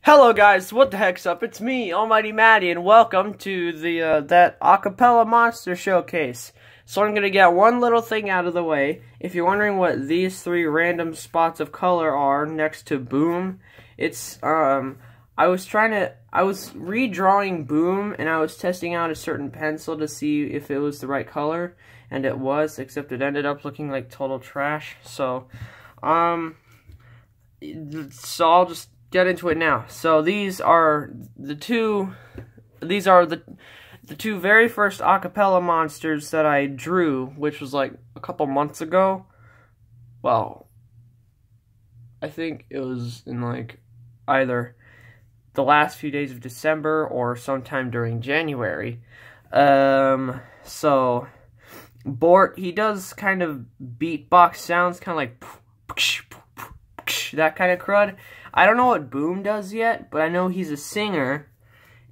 Hello guys, what the heck's up? It's me, Almighty Maddie, and welcome to the that Acapella Monster Showcase. So I'm gonna get one little thing out of the way. If you're wondering what these three random spots of color are next to Boom, it's I was redrawing Boom, and I was testing out a certain pencil to see if it was the right color, and it was, except it ended up looking like total trash. So I'll just get into it now. So these are the two very first acapella monsters that I drew, which was like a couple months ago. Well, I think it was in like either the last few days of December or sometime during January. So Bort, he does kind of beatbox sounds, kind of like that kind of crud. I don't know what Boom does yet, but I know he's a singer,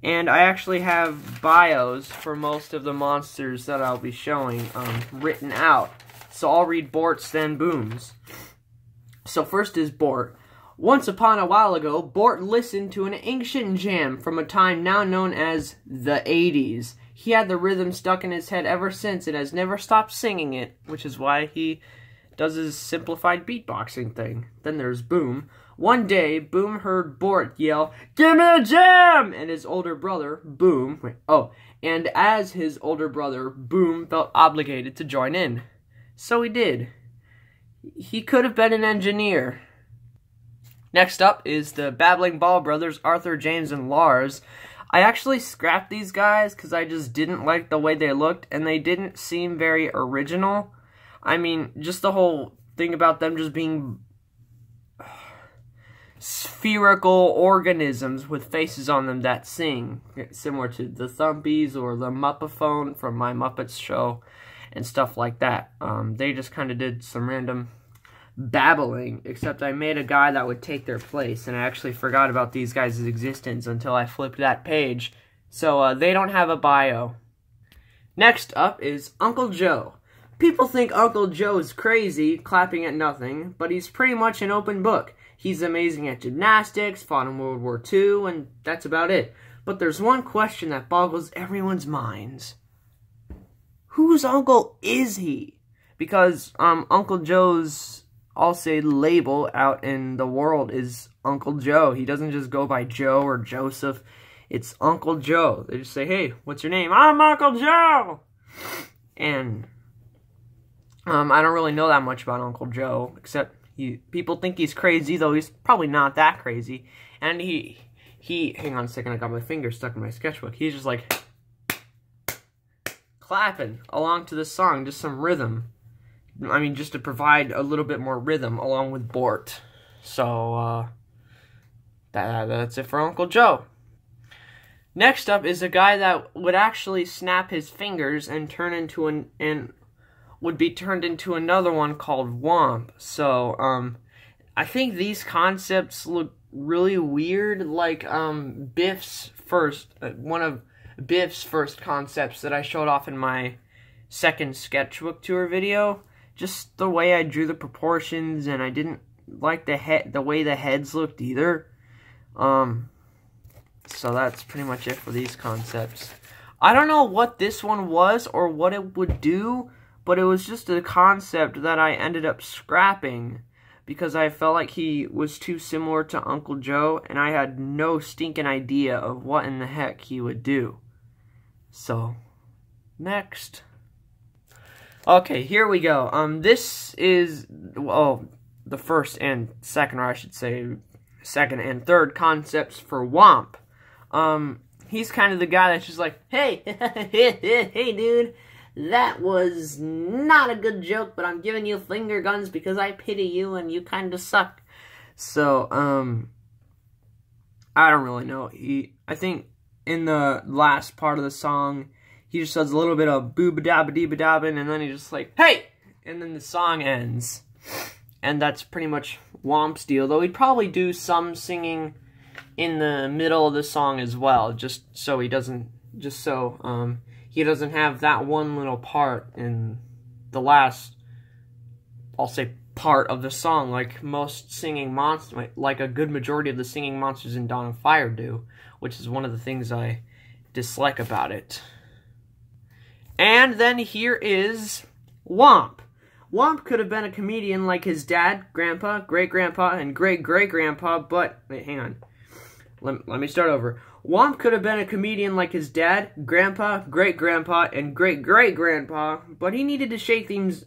and I actually have bios for most of the monsters that I'll be showing written out. So I'll read Bort's, then Boom's. So first is Bort. Once upon a while ago, Bort listened to an ancient jam from a time now known as the 80s. He had the rhythm stuck in his head ever since and has never stopped singing it, which is why he does his simplified beatboxing thing. Then there's Boom. One day, Boom heard Bort yell, "Give me a jam!" And his older brother, Boom, and as his older brother, Boom felt obligated to join in. So he did. He could have been an engineer. Next up is the Babbling Ball brothers, Arthur, James, and Lars. I actually scrapped these guys because I just didn't like the way they looked, and they didn't seem very original. I mean, just the whole thing about them just being spherical organisms with faces on them that sing, similar to the Thumpies or the Muppaphone from My Muppets show and stuff like that. They just kind of did some random babbling, except I made a guy that would take their place, and I actually forgot about these guys' existence until I flipped that page. So they don't have a bio. Next up is Uncle Joe. People think Uncle Joe is crazy, clapping at nothing, but he's pretty much an open book. He's amazing at gymnastics, fought in World War II, and that's about it. But there's one question that boggles everyone's minds. Whose uncle is he? Because Uncle Joe's, I'll say, label out in the world is Uncle Joe. He doesn't just go by Joe or Joseph. It's Uncle Joe. They just say, "Hey, what's your name?" "I'm Uncle Joe!" And I don't really know that much about Uncle Joe, except people think he's crazy, though he's probably not that crazy. And he hang on a second, I got my finger stuck in my sketchbook. He's just like clapping along to the song, just some rhythm. I mean, just to provide a little bit more rhythm along with Bort. So, that's it for Uncle Joe. Next up is a guy that would actually snap his fingers and turn into would be turned into another one called Womp. So, I think these concepts look really weird, like, Biff's first, one of Biff's first concepts that I showed off in my second sketchbook tour video. Just the way I drew the proportions, and I didn't like the way the heads looked either. So that's pretty much it for these concepts. I don't know what this one was or what it would do, but it was just a concept that I ended up scrapping because I felt like he was too similar to Uncle Joe, and I had no stinking idea of what in the heck he would do. So, next. Okay, here we go. This is, the first and second, or I should say, second and third concepts for Womp. He's kind of the guy that's just like, "Hey, hey dude, that was not a good joke, but I'm giving you finger guns because I pity you and you kind of suck." So, I don't really know. I think in the last part of the song, he just does a little bit of booba-dabba-dee-ba-dabbin, and then he's just like, "Hey!" And then the song ends. And that's pretty much Womp's deal, though he'd probably do some singing in the middle of the song as well, just so he doesn't have that one little part in the last, I'll say, part of the song, like most singing monsters, like a good majority of the singing monsters in Dawn of Fire do, which is one of the things I dislike about it. And then here is Womp. Womp could have been a comedian like his dad, grandpa, great-grandpa, and great-great-grandpa, but... Wait, hang on. Let me start over. Womp could have been a comedian like his dad, grandpa, great-grandpa, and great-great-grandpa, but he needed to shake things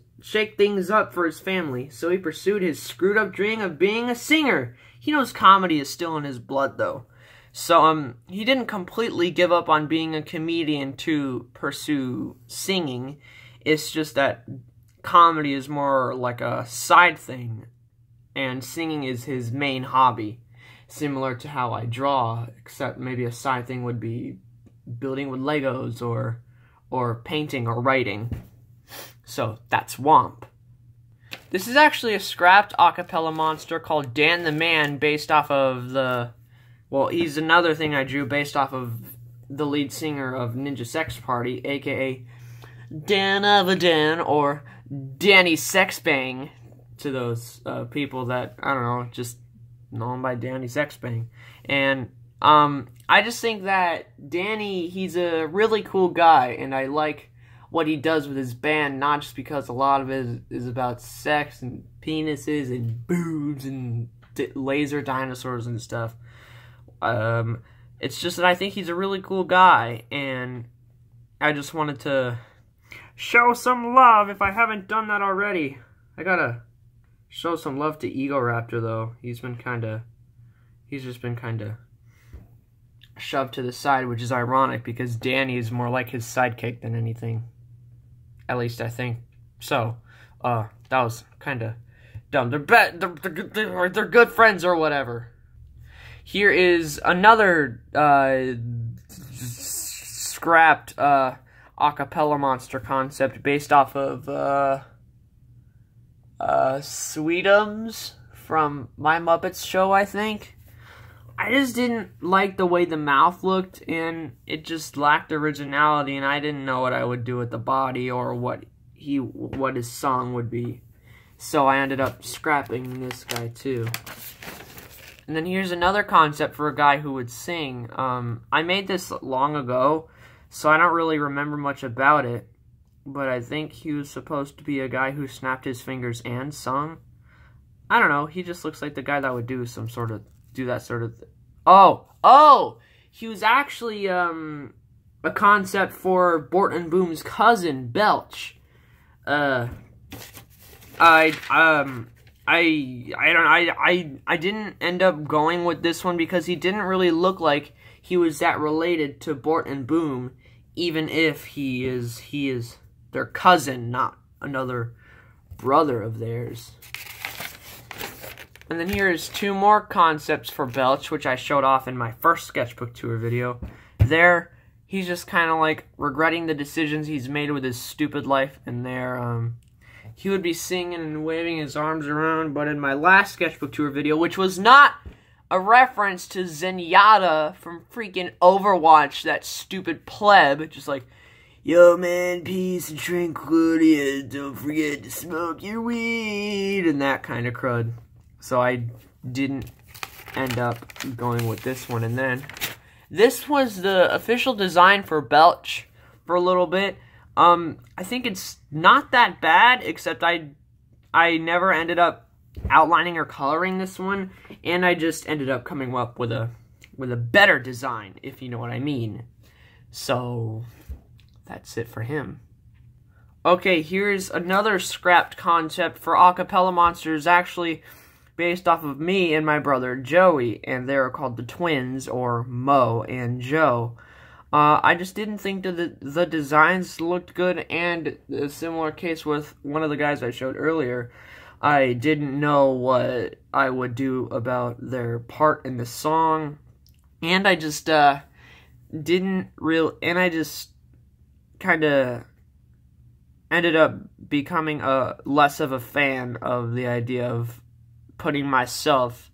up for his family, so he pursued his screwed-up dream of being a singer. He knows comedy is still in his blood, though. So, he didn't completely give up on being a comedian to pursue singing. It's just that comedy is more like a side thing, and singing is his main hobby. Similar to how I draw, except maybe a side thing would be building with Legos, or painting, or writing. So, that's Womp. This is actually a scrapped acapella monster called Dan the Man, based off of the... Well, he's another thing I drew based off of the lead singer of Ninja Sex Party, aka Dan of a Dan, or Danny Sexbang, to those people that, I don't know, just know him by Danny Sexbang. And I just think that Danny, he's a really cool guy, and I like what he does with his band, not just because a lot of it is about sex and penises and boobs and laser dinosaurs and stuff. It's just that I think he's a really cool guy, and I just wanted to show some love if I haven't done that already. I gotta show some love to Ego Raptor, though. He's just been kinda shoved to the side, which is ironic, because Danny is more like his sidekick than anything. At least I think so. That was kinda dumb. They're good friends or whatever. Here is another scrapped acapella monster concept based off of Sweetums from My Muppets Show, I think. I just didn't like the way the mouth looked, and it just lacked originality, and I didn't know what I would do with the body or what his song would be. So I ended up scrapping this guy too. And then here's another concept for a guy who would sing. I made this long ago, so I don't really remember much about it. But I think he was supposed to be a guy who snapped his fingers and sung. I don't know. He just looks like the guy that would do that sort of thing. Oh! He was actually a concept for Bort and Boom's cousin, Belch. I didn't end up going with this one because he didn't really look like he was that related to Bort and Boom, even if he is their cousin, not another brother of theirs. And then here's two more concepts for Belch, which I showed off in my first sketchbook tour video. There, he's just kind of like regretting the decisions he's made with his stupid life, and there, he would be singing and waving his arms around, but in my last sketchbook tour video, which was not a reference to Zenyatta from freaking Overwatch, that stupid pleb, just like, yo man, peace and tranquility, and don't forget to smoke your weed, and that kind of crud. So I didn't end up going with this one, and then this was the official design for Belch for a little bit. I think it's not that bad, except I never ended up outlining or coloring this one, and I just ended up coming up with a better design, if you know what I mean. So that's it for him. Okay, here's another scrapped concept for acapella monsters, actually based off of me and my brother Joey, and they're called the Twins, or Mo and Joe. I just didn't think that the designs looked good, and a similar case with one of the guys I showed earlier. I didn't know what I would do about their part in the song, and I just and I just kind of ended up becoming less of a fan of the idea of putting myself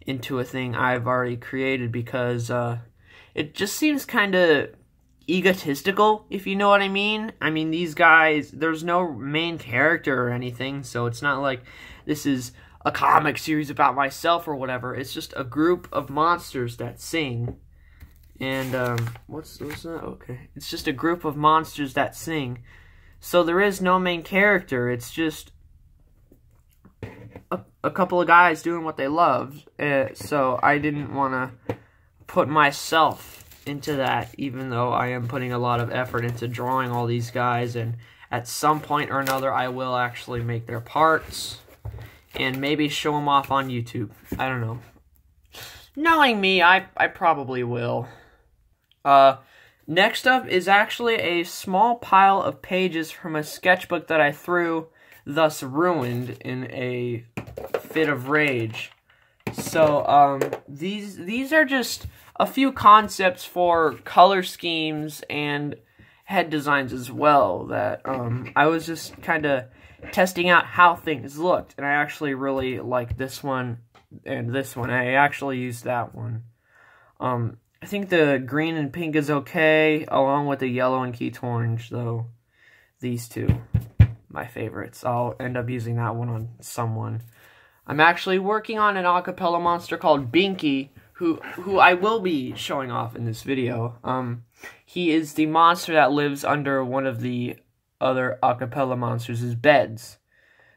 into a thing I've already created, because it just seems kind of egotistical, if you know what I mean. I mean, these guys, there's no main character or anything, so it's not like this is a comic series about myself or whatever. It's just a group of monsters that sing. And, what's that? Okay. It's just a group of monsters that sing. So there is no main character. It's just a couple of guys doing what they love. So I didn't want to put myself into that, even though I am putting a lot of effort into drawing all these guys, and at some point or another I will actually make their parts and maybe show them off on YouTube. I don't know. Knowing me, I probably will. Next up is actually a small pile of pages from a sketchbook that I threw, thus ruined in a fit of rage. So, these are just a few concepts for color schemes and head designs as well that, I was just kind of testing out how things looked, and I actually really like this one and this one. I actually used that one. I think the green and pink is okay, along with the yellow and Keats orange, though. These two, my favorites. I'll end up using that one on someone. I'm actually working on an acapella monster called Binky, who I will be showing off in this video. He is the monster that lives under one of the other acapella monsters' beds.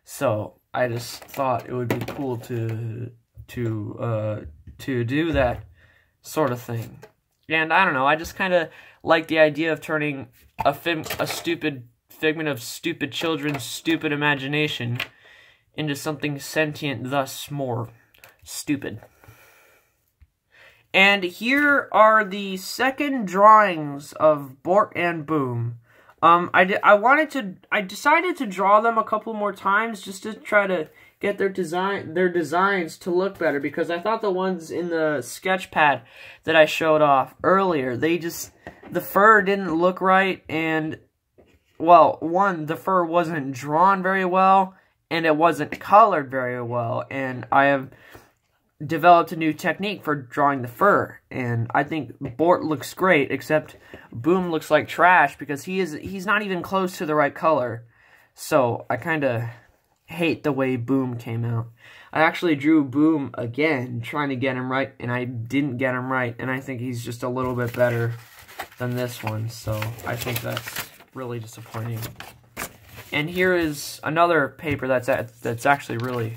So I just thought it would be cool to do that sort of thing. And I don't know, I just kind of like the idea of turning a stupid figment of stupid children's stupid imagination into something sentient, thus more stupid. And here are the second drawings of Bort and Boom. I decided to draw them a couple more times just to try to get their designs to look better, because I thought the ones in the sketch pad that I showed off earlier, the fur didn't look right, and, well, one, the fur wasn't drawn very well, and it wasn't colored very well, and I have developed a new technique for drawing the fur, and I think Bort looks great, except Boom looks like trash because he's not even close to the right color. So I kind of hate the way Boom came out. I actually drew Boom again, trying to get him right, and I didn't get him right, and I think he's just a little bit better than this one, so I think that's really disappointing. And here is another paper that's actually really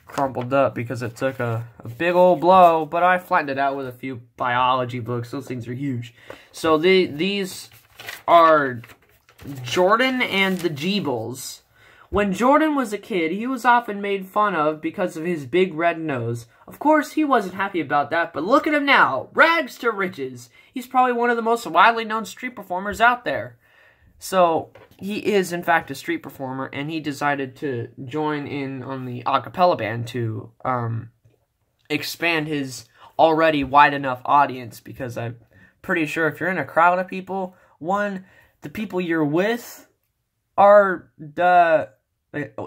crumpled up because it took a big old blow, but I flattened it out with a few biology books. Those things are huge. So these are Jordan and the Jeebles. When Jordan was a kid, he was often made fun of because of his big red nose. Of course, he wasn't happy about that, but look at him now. Rags to riches. He's probably one of the most widely known street performers out there. So, he is, in fact, a street performer, and he decided to join in on the acapella band to expand his already wide enough audience, because I'm pretty sure if you're in a crowd of people, one, the people you're with are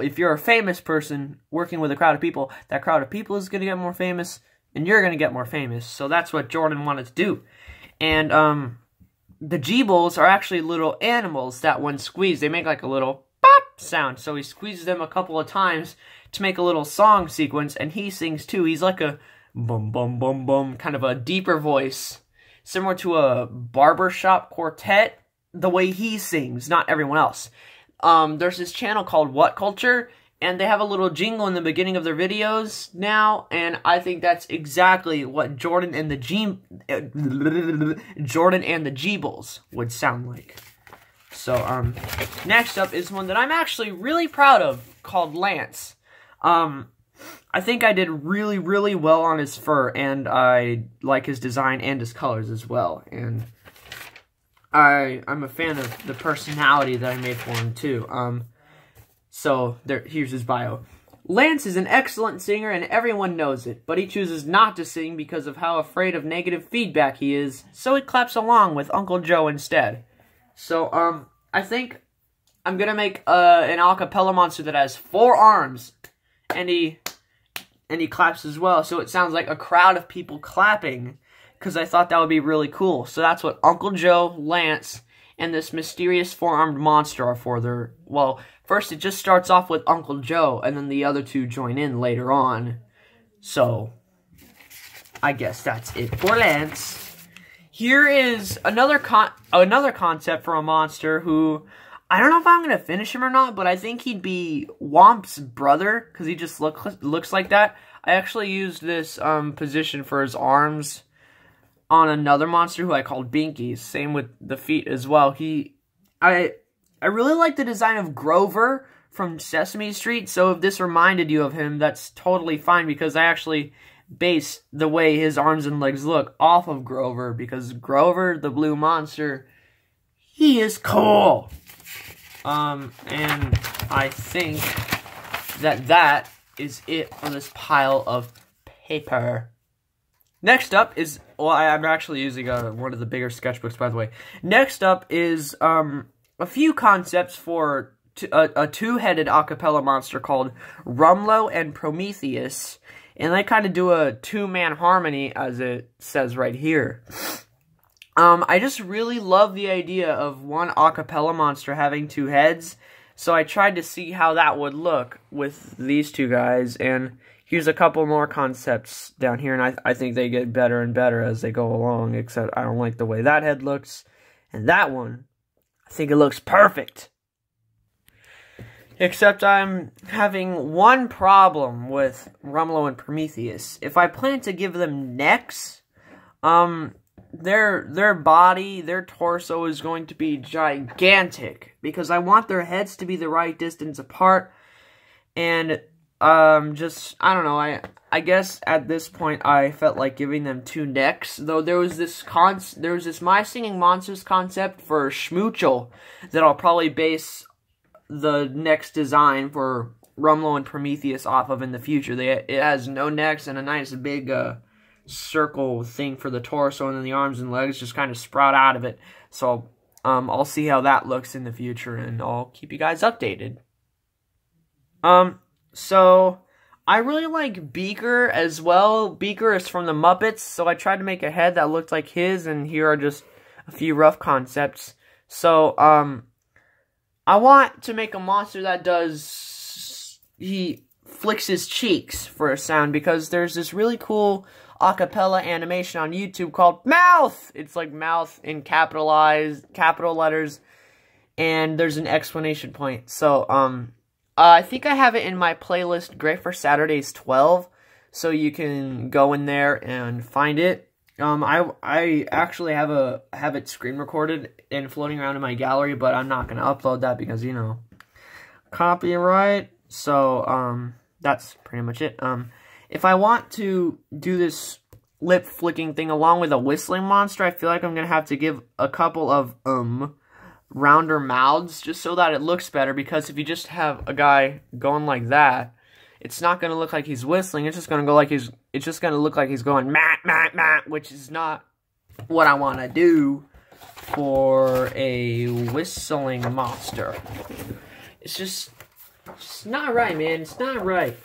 if you're a famous person working with a crowd of people, that crowd of people is going to get more famous, and you're going to get more famous. So that's what Jordan wanted to do. And, the Jeebles are actually little animals that when squeezed, they make like a little pop sound. So he squeezes them a couple of times to make a little song sequence, and he sings too. He's like a bum bum bum bum, kind of a deeper voice, similar to a barbershop quartet, the way he sings, not everyone else. There's this channel called What Culture, and they have a little jingle in the beginning of their videos now, and I think that's exactly what Jordan and the Jeebles would sound like. So, next up is one that I'm actually really proud of, called Lance. I think I did really, really well on his fur, and I like his design and his colors as well, and I'm a fan of the personality that I made for him, too. So, here's his bio. Lance is an excellent singer and everyone knows it, but he chooses not to sing because of how afraid of negative feedback he is, so he claps along with Uncle Joe instead. So, I think I'm gonna make an acapella monster that has 4 arms, and he claps as well, so it sounds like a crowd of people clapping, because I thought that would be really cool. So that's what Uncle Joe, Lance, and this mysterious four-armed monster are for. Well, first it just starts off with Uncle Joe, and then the other two join in later on. So, I guess that's it for Lance. Here is another concept for a monster who, I don't know if I'm going to finish him or not, but I think he'd be Womp's brother, because he just looks like that. I actually used this position for his arms on another monster who I called Binky. Same with the feet as well. I really like the design of Grover from Sesame Street, so if this reminded you of him, that's totally fine, because I actually based the way his arms and legs look off of Grover, because Grover, the blue monster, he is cool. And I think that is it for this pile of paper. Next up is, well, I'm actually using one of the bigger sketchbooks, by the way. Next up is a few concepts for a two-headed acapella monster called Rumlow and Prometheus. And they kind of do a two-man harmony, as it says right here. I just really love the idea of one acapella monster having two heads. So I tried to see how that would look with these two guys. And here's a couple more concepts down here. And I think they get better and better as they go along. Except I don't like the way that head looks. And that one, I think it looks perfect. Except I'm having one problem with Rumlow and Prometheus. If I plan to give them necks, their body, their torso is going to be gigantic. Because I want their heads to be the right distance apart. And, I don't know, I guess at this point I felt like giving them two necks. Though there was this My Singing Monsters concept for Schmoochel that I'll probably base the next design for Rumlow and Prometheus off of in the future. It has no necks and a nice big circle thing for the torso, and then the arms and legs just kind of sprout out of it. So I'll see how that looks in the future, and I'll keep you guys updated. So I really like Beaker as well. Beaker is from the Muppets, so I tried to make a head that looked like his, and here are just a few rough concepts. So I want to make a monster that he flicks his cheeks for a sound, because there's this really cool acapella animation on YouTube called Mouth! It's like mouth in capital letters, and there's an exclamation point. So, I think I have it in my playlist, Great for Saturdays 12, so you can go in there and find it. I actually have it screen recorded and floating around in my gallery, but I'm not gonna upload that because, you know, copyright. So that's pretty much it. If I want to do this lip flicking thing along with a whistling monster, I feel like I'm gonna have to give a couple of rounder mouths just so that it looks better, because if you just have a guy going like that, it's not going to look like he's whistling. It's just going to look like he's going mat, mat, mat, which is not what I want to do for a whistling monster. It's just not right, man. It's not right.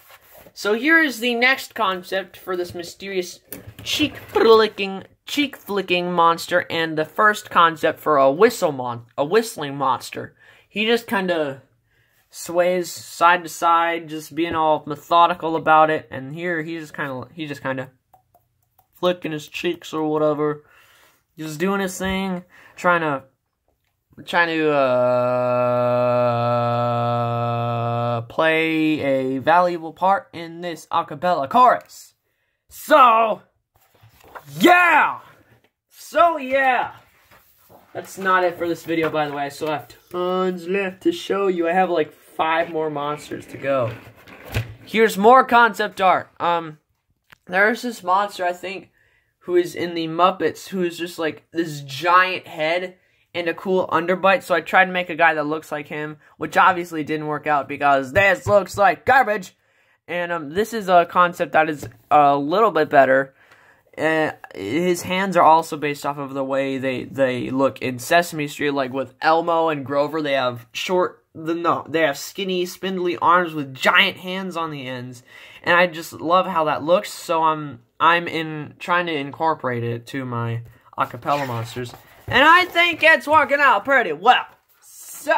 So here is the next concept for this mysterious cheek-flicking monster, and the first concept for a whistling monster. He just kind of sways side to side, just being all methodical about it. And here he's just kind of flicking his cheeks or whatever, just doing his thing, trying to play a valuable part in this acapella chorus. So yeah. That's not it for this video, by the way. I still have tons left to show you. I have like 5 more monsters to go. Here's more concept art. There's this monster, I think, who is in the Muppets, who is just like this giant head and a cool underbite. So I tried to make a guy that looks like him, which obviously didn't work out because this looks like garbage. And this is a concept that is a little bit better. his hands are also based off of the way they look in Sesame Street. Like with Elmo and Grover, they have they have skinny, spindly arms with giant hands on the ends, and I just love how that looks. So I'm trying to incorporate it to my acapella monsters, and I think it's working out pretty well. So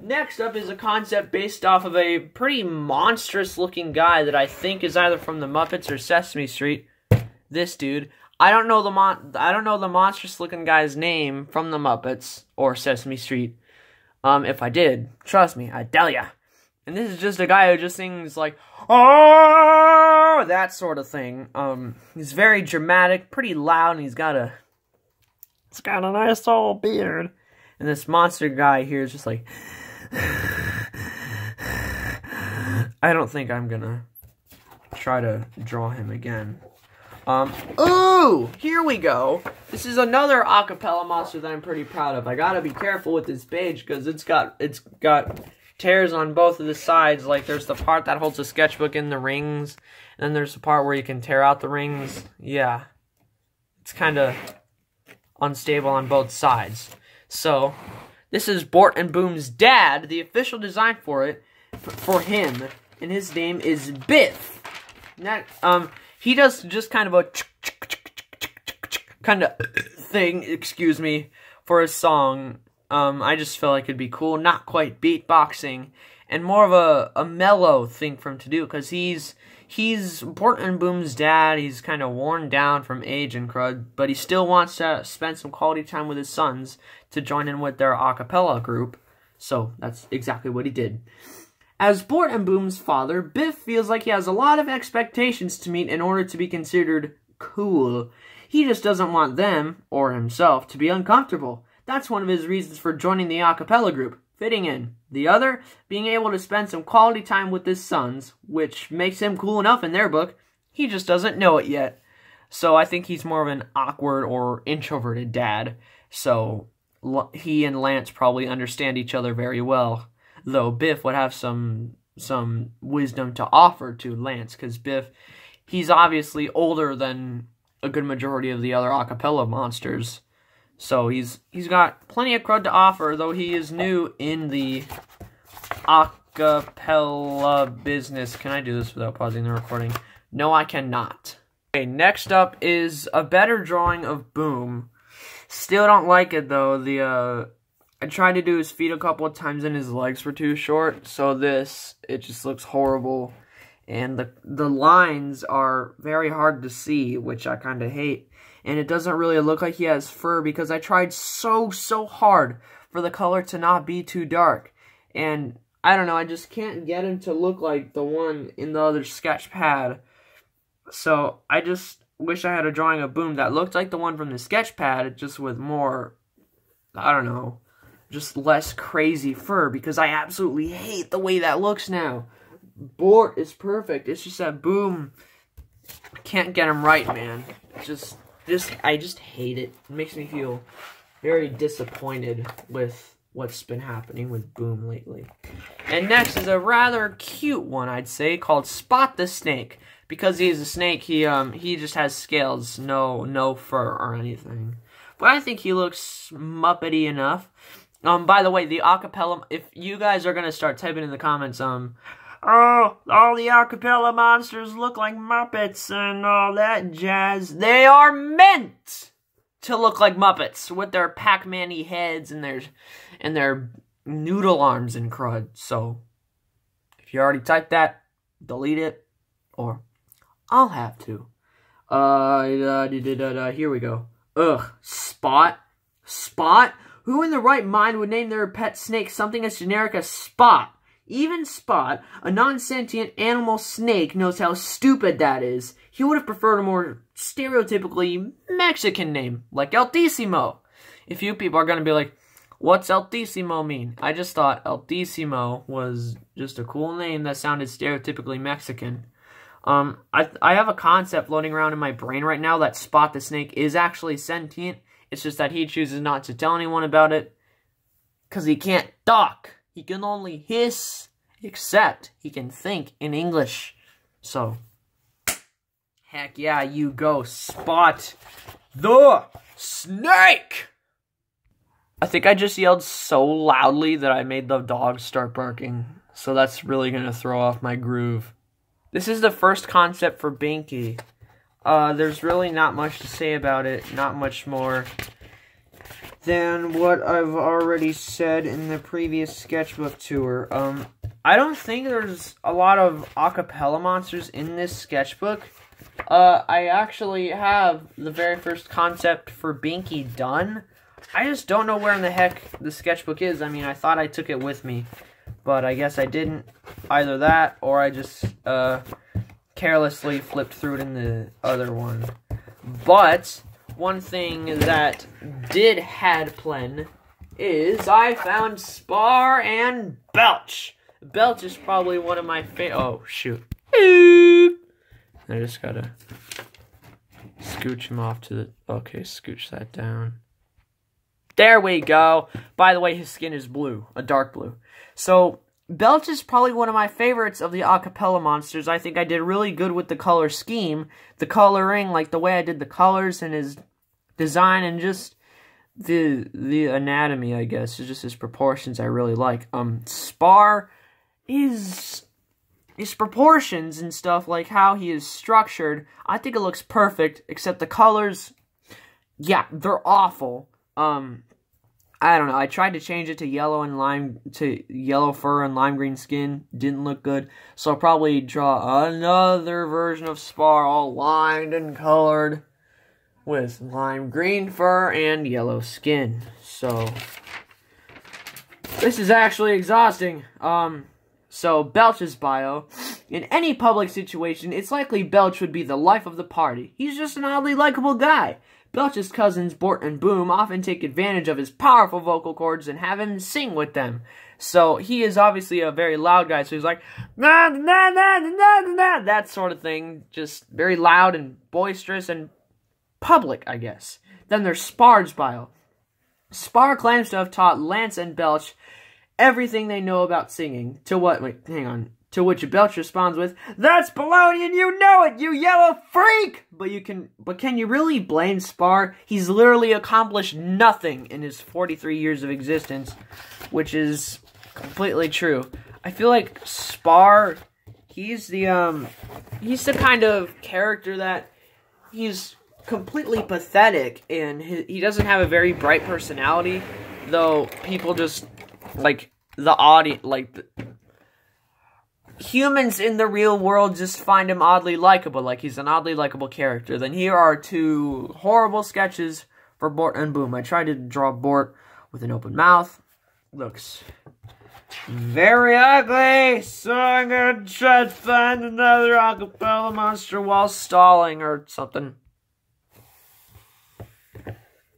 next up is a concept based off of a pretty monstrous-looking guy that I think is either from the Muppets or Sesame Street. This dude. I don't know the monstrous-looking guy's name from the Muppets or Sesame Street. If I did, trust me, I tell ya. And this is just a guy who just sings like, oh, that sort of thing. He's very dramatic, pretty loud, and he's got a nice old beard. And this monster guy here is just like, I don't think I'm gonna try to draw him again. Ooh, here we go. This is another acapella monster that I'm pretty proud of. I gotta be careful with this page because it's got tears on both of the sides. Like there's the part that holds the sketchbook in the rings, and then there's the part where you can tear out the rings. Yeah, it's kind of unstable on both sides. So this is Bort and Boom's dad, the official design for him, and his name is Biff. He does just kind of a kind of thing, excuse me, for his song. I just feel like it'd be cool, not quite beatboxing, and more of a mellow thing for him to do, because he's Bort and Boom's dad. He's kind of worn down from age and crud, but he still wants to spend some quality time with his sons to join in with their a cappella group. So that's exactly what he did. As Bort and Boom's father, Biff feels like he has a lot of expectations to meet in order to be considered cool. He just doesn't want them, or himself, to be uncomfortable. That's one of his reasons for joining the a cappella group, fitting in. The other, being able to spend some quality time with his sons, which makes him cool enough in their book. He just doesn't know it yet. So I think he's more of an awkward or introverted dad. So he and Lance probably understand each other very well. Though Biff would have some wisdom to offer to Lance, because Biff, he's obviously older than a good majority of the other a cappella monsters. So he's got plenty of crud to offer, though he is new in the a cappella business. Can I do this without pausing the recording? No, I cannot. Okay, next up is a better drawing of Boom. Still don't like it, though. I tried to do his feet a couple of times and his legs were too short, so it just looks horrible. And the lines are very hard to see, which I kind of hate. And it doesn't really look like he has fur because I tried so hard for the color to not be too dark. And I don't know, I just can't get him to look like the one in the other sketch pad. So I just wish I had a drawing of Boom that looked like the one from the sketch pad, just with more, I don't know, just less crazy fur, because I absolutely hate the way that looks now. Bort is perfect. It's just that Boom, I can't get him right, man. I just hate it. It makes me feel very disappointed with what's been happening with Boom lately. And next is a rather cute one, I'd say, called Spot the Snake. Because he's a snake, he just has scales, no fur or anything. But I think he looks Muppety enough. By the way, the acapella, if you guys are gonna start typing in the comments, oh, all the acapella monsters look like Muppets and all that jazz. They are meant to look like Muppets with their Pac-Man-y heads and their noodle arms and crud. So, if you already typed that, delete it, or I'll have to. Here we go. Ugh, Spot? Spot? Who in the right mind would name their pet snake something as generic as Spot? Even Spot, a non-sentient animal snake, knows how stupid that is. He would have preferred a more stereotypically Mexican name, like Altissimo. If you people are going to be like, what's Altissimo mean? I just thought Altissimo was just a cool name that sounded stereotypically Mexican. I have a concept floating around in my brain right now that Spot the Snake is actually sentient. It's just that he chooses not to tell anyone about it, because he can't talk. He can only hiss, except he can think in English. So, Heck yeah, you go. Spot the snake! I think I just yelled so loudly that I made the dog start barking. So that's really going to throw off my groove. This is the first concept for Binky. There's really not much to say about it. Not much more than what I've already said in the previous sketchbook tour. I don't think there's a lot of acapella monsters in this sketchbook. I actually have the very first concept for Binky done. I just don't know where in the heck the sketchbook is. I mean, I thought I took it with me, but I guess I didn't. Either that, or I just, carelessly flipped through it in the other one. But one thing that did happen is I found Spar and Belch. Belch is probably one of my favorite. Oh, shoot. I just gotta scooch him off to the... Okay, scooch that down. There we go. By the way, his skin is blue, a dark blue. So, Belch is probably one of my favorites of the acapella monsters. I think I did really good with the color scheme. The coloring, like the way I did the colors and his design and just the anatomy, I guess. Just his proportions I really like. Spar is... his proportions and stuff, like how he is structured, I think it looks perfect, except the colors, yeah, they're awful. I don't know, I tried to change it to yellow fur and lime green skin, didn't look good, so I'll probably draw another version of Spar, all lined and colored, with lime green fur and yellow skin, so, this is actually exhausting. So, Belch's bio. In any public situation, it's likely Belch would be the life of the party. He's just an oddly likable guy. Belch's cousins, Bort and Boom, often take advantage of his powerful vocal cords and have him sing with them. So, he is obviously a very loud guy, so he's like, na na na na na na, that sort of thing. Just very loud and boisterous and public, I guess. Then there's Spar's bio. Spar claims to have taught Lance and Belch everything they know about singing. To which Belch responds with, "That's baloney and you know it, you yellow freak!" But can you really blame Spar? He's literally accomplished nothing in his 43 years of existence, which is completely true. I feel like Spar, he's the kind of character that he's completely pathetic, and he doesn't have a very bright personality, though people just, like, the audience, like, humans in the real world just find him oddly likable, like he's an oddly likable character. Then here are two horrible sketches for Bort and Boom. I tried to draw Bort with an open mouth. Looks very ugly, so I'm gonna try to find another acapella monster while stalling or something.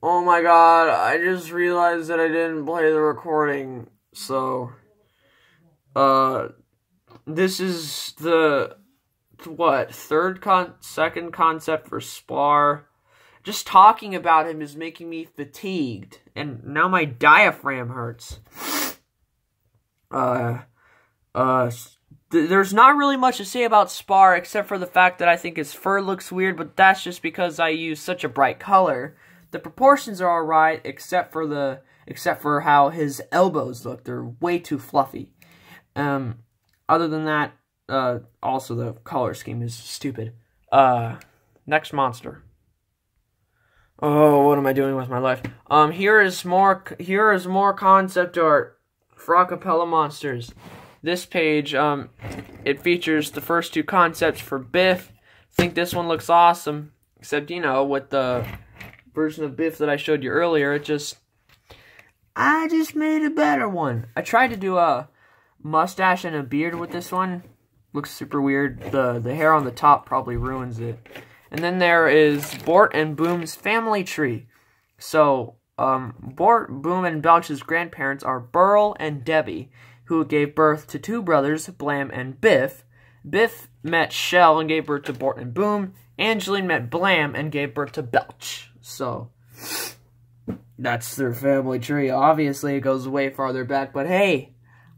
Oh my god, I just realized that I didn't play the recording, so, this is the, second concept for Spar. Just talking about him is making me fatigued, and now my diaphragm hurts. There's not really much to say about Spar, except for the fact that I think his fur looks weird, but that's just because I use such a bright color. The proportions are alright, except for how his elbows look. They're way too fluffy. Other than that, also the color scheme is stupid. Next monster. Oh, what am I doing with my life? Here is more concept art for acapella monsters. This page, it features the first two concepts for Biff. I think this one looks awesome, except, you know, with the version of Biff that I showed you earlier, I just made a better one. I tried to do a mustache and a beard with this one. Looks super weird. The hair on the top probably ruins it. And then there is Bort and Boom's family tree. So, Bort, Boom, and Belch's grandparents are Burl and Debbie, who gave birth to two brothers, Blam and Biff. Biff met Shell and gave birth to Bort and Boom. Angeline met Blam and gave birth to Belch. So, that's their family tree. Obviously, it goes way farther back, but hey,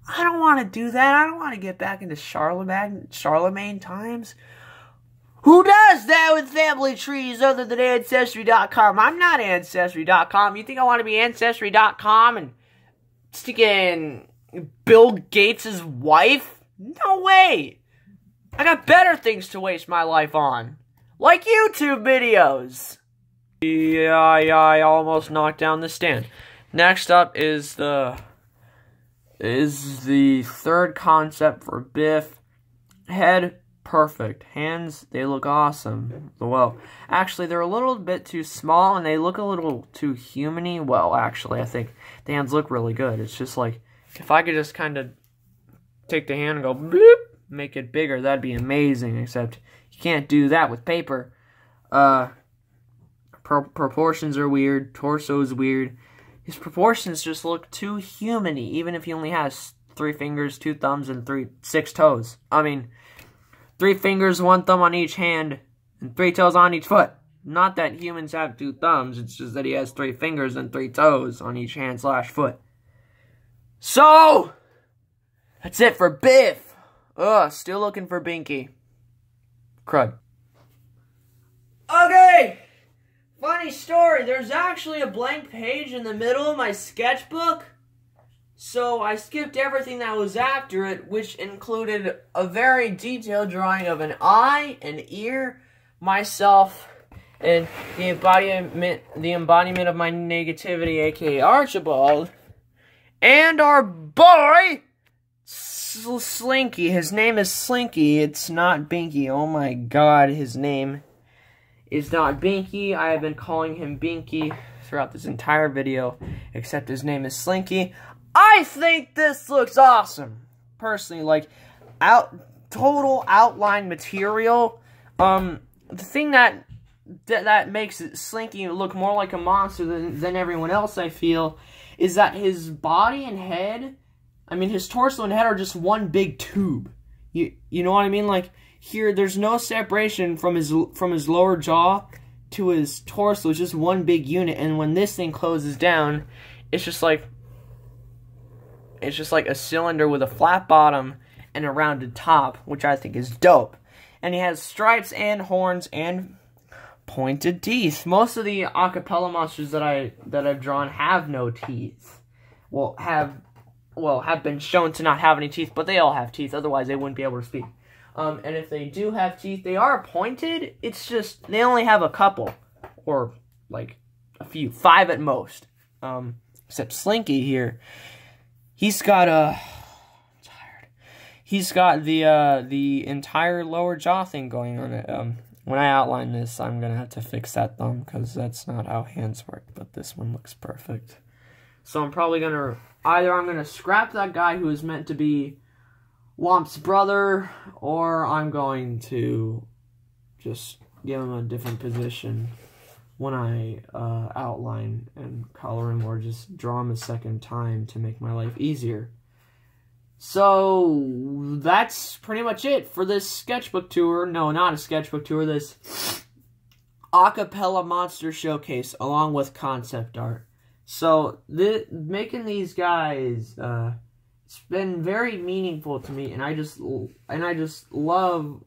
I don't want to do that. I don't want to get back into Charlemagne times. Who does that with family trees other than Ancestry.com? I'm not Ancestry.com. You think I want to be Ancestry.com and stick in Bill Gates' wife? No way! I got better things to waste my life on. Like YouTube videos. Yeah, I almost knocked down the stand. Next up is the third concept for Biff. Head, perfect. Hands, they look awesome. Well, actually, they're a little bit too small, and they look a little too human-y. Well, actually, I think the hands look really good. It's just like, if I could just kind of take the hand and go, bloop, make it bigger, that'd be amazing, except you can't do that with paper. Proportions are weird. Torso's weird. His proportions just look too human-y, even if he only has 3 fingers, 2 thumbs, and 6 toes. I mean, 3 fingers, 1 thumb on each hand, and 3 toes on each foot. Not that humans have 2 thumbs, it's just that he has 3 fingers and 3 toes on each hand/foot. So, that's it for Biff. Ugh, still looking for Binky. Crud. Okay! Funny story, there's actually a blank page in the middle of my sketchbook. So I skipped everything that was after it, which included a very detailed drawing of an eye, an ear, myself, and the embodiment of my negativity, aka Archibald, and our boy, Slinky. His name is Slinky, it's not Binky. Oh my god, his name is not Binky. I have been calling him Binky throughout this entire video, except his name is Slinky. I think this looks awesome. Personally, like, total outline material. The thing that makes it Slinky look more like a monster than everyone else, I feel, is that his body and head, I mean, his torso and head are just one big tube. You know what I mean? Like, here, there's no separation from his lower jaw to his torso. It's just one big unit, and when this thing closes down, it's just like a cylinder with a flat bottom and a rounded top, which I think is dope. And he has stripes and horns and pointed teeth. Most of the acapella monsters that I've drawn have no teeth. Have been shown to not have any teeth, but they all have teeth. Otherwise, they wouldn't be able to speak. And if they do have teeth, they are pointed. It's just, they only have a couple. Or, like, a few. 5 at most. Except Slinky here. He's got He's got the entire lower jaw thing going on it. When I outline this, I'm going to have to fix that thumb, because that's not how hands work. But this one looks perfect. So I'm probably going to, either I'm going to scrap that guy who is meant to be Womp's brother, or I'm going to just give him a different position when I outline and color him, or just draw him a second time to make my life easier. So, that's pretty much it for this sketchbook tour. No, not a sketchbook tour, this Acapella Monster Showcase, along with concept art. So, making these guys, it's been very meaningful to me, and I just love